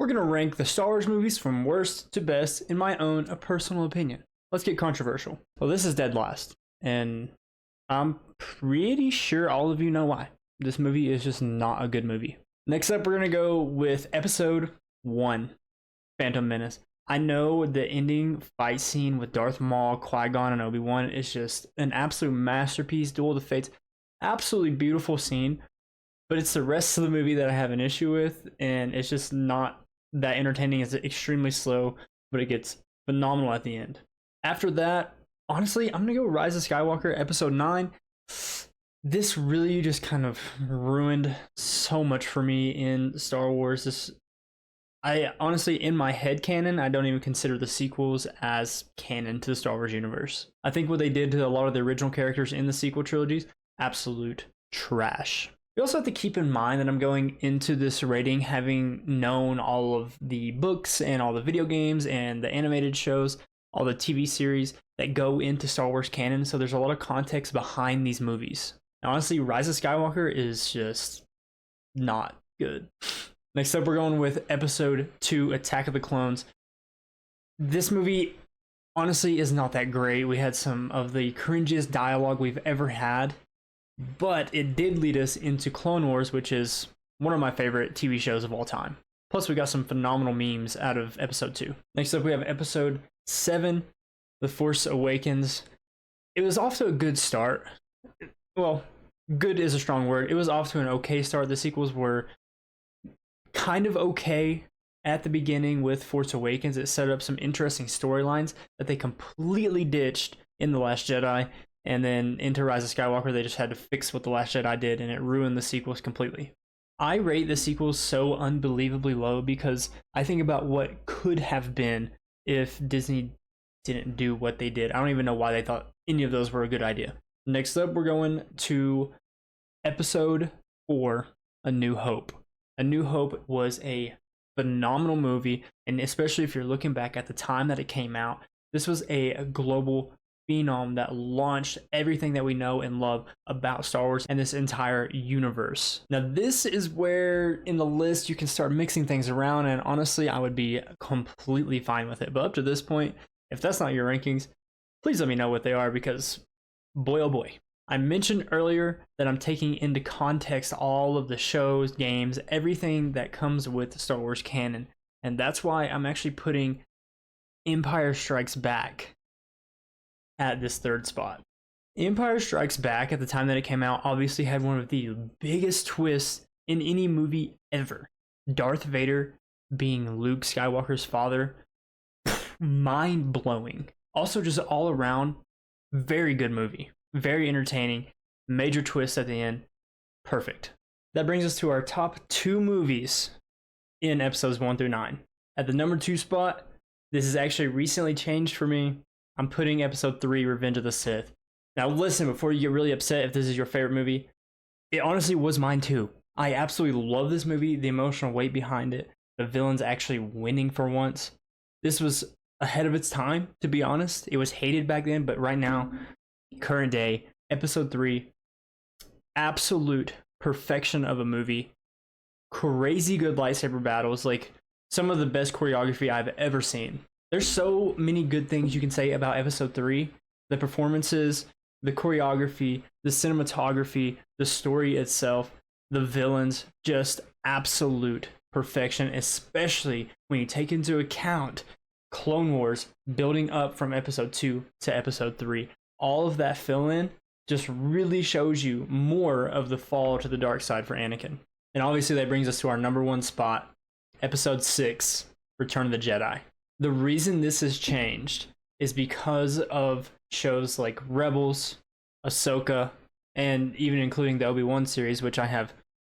we're going to rank the Star Wars movies from worst to best in my own personal opinion. Let's get controversial. Well, this is dead last, and I'm pretty sure all of you know why. This movie is just not a good movie. Next up, we're going to go with Episode 1, Phantom Menace. I know the ending fight scene with Darth Maul, Qui-Gon, and Obi-Wan is just an absolute masterpiece. Duel of the Fates, absolutely beautiful scene. But it's the rest of the movie that I have an issue with, and it's just not that entertaining. It's extremely slow, but it gets phenomenal at the end. After that, honestly, I'm going to go Rise of Skywalker, Episode 9. This really just kind of ruined so much for me in Star Wars. I honestly, in my head canon, I don't even consider the sequels as canon to the Star Wars universe. I think what they did to a lot of the original characters in the sequel trilogies, absolute trash. You also have to keep in mind that I'm going into this rating having known all of the books and all the video games and the animated shows, all the TV series that go into Star Wars canon, so there's a lot of context behind these movies. And honestly, Rise of Skywalker is just not good. Next up, we're going with Episode 2, Attack of the Clones. This movie, honestly, is not that great. We had some of the cringiest dialogue we've ever had, but it did lead us into Clone Wars, which is one of my favorite TV shows of all time. Plus, we got some phenomenal memes out of Episode 2. Next up, we have Episode 7, The Force Awakens. It was off to a good start. Well, good is a strong word. It was off to an okay start. The sequels were kind of okay at the beginning with Force Awakens. It set up some interesting storylines that they completely ditched in The Last Jedi. And then into Rise of Skywalker, they just had to fix what The Last Jedi did, and it ruined the sequels completely. I rate the sequels so unbelievably low because I think about what could have been if Disney didn't do what they did. I don't even know why they thought any of those were a good idea. Next up, we're going to Episode 4, A New Hope. A New Hope was a phenomenal movie, and especially if you're looking back at the time that it came out, this was a global phenom that launched everything that we know and love about Star Wars and this entire universe. Now, this is where in the list you can start mixing things around, and honestly, I would be completely fine with it. But up to this point, if that's not your rankings, please let me know what they are, because boy oh boy. I mentioned earlier that I'm taking into context all of the shows, games, everything that comes with Star Wars canon, and that's why I'm actually putting Empire Strikes Back at this third spot. Empire Strikes Back, at the time that it came out, obviously had one of the biggest twists in any movie ever. Darth Vader being Luke Skywalker's father. Mind-blowing. Also, just all around, very good movie. Very entertaining. Major twist at the end. Perfect. That brings us to our top 2 movies in episodes 1 through 9. At the number 2 spot, this is actually recently changed for me. I'm putting Episode 3, Revenge of the Sith. Now listen, before you get really upset if this is your favorite movie, it honestly was mine too. I absolutely love this movie, the emotional weight behind it, the villains actually winning for once. This was ahead of its time, to be honest. It was hated back then, but right now, current day, Episode 3, absolute perfection of a movie. Crazy good lightsaber battles, like some of the best choreography I've ever seen. There's so many good things you can say about Episode 3. The performances, the choreography, the cinematography, the story itself, the villains, just absolute perfection, especially when you take into account Clone Wars building up from Episode 2 to Episode 3. All of that fill-in just really shows you more of the fall to the dark side for Anakin. And obviously that brings us to our number 1 spot, Episode 6, Return of the Jedi. The reason this has changed is because of shows like Rebels, Ahsoka, and even including the Obi-Wan series, which I have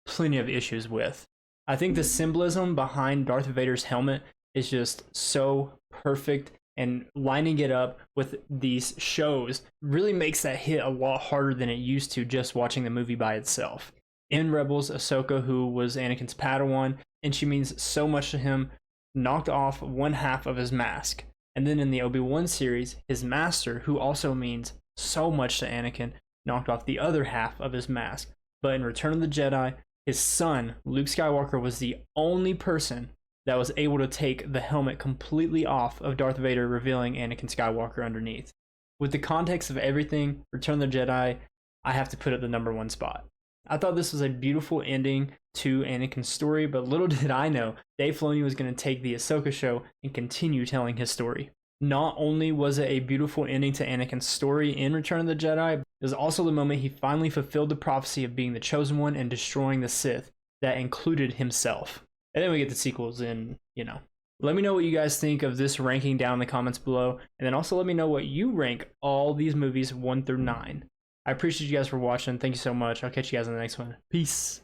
plenty of issues with. I think the symbolism behind Darth Vader's helmet is just so perfect, and lining it up with these shows really makes that hit a lot harder than it used to just watching the movie by itself. In Rebels, Ahsoka, who was Anakin's Padawan, and she means so much to him, knocked off one half of his mask. And then in the Obi-Wan series, his master, who also means so much to Anakin, knocked off the other half of his mask. But in Return of the Jedi, his son, Luke Skywalker, was the only person that was able to take the helmet completely off of Darth Vader, revealing Anakin Skywalker underneath. With the context of everything, Return of the Jedi, I have to put it the #1 spot. I thought this was a beautiful ending to Anakin's story, but little did I know Dave Filoni was going to take the Ahsoka show and continue telling his story. Not only was it a beautiful ending to Anakin's story in Return of the Jedi, it was also the moment he finally fulfilled the prophecy of being the chosen one and destroying the Sith that included himself. And then we get the sequels and, let me know what you guys think of this ranking down in the comments below. And then also let me know what you rank all these movies 1 through 9. I appreciate you guys for watching. Thank you so much. I'll catch you guys in the next one. Peace.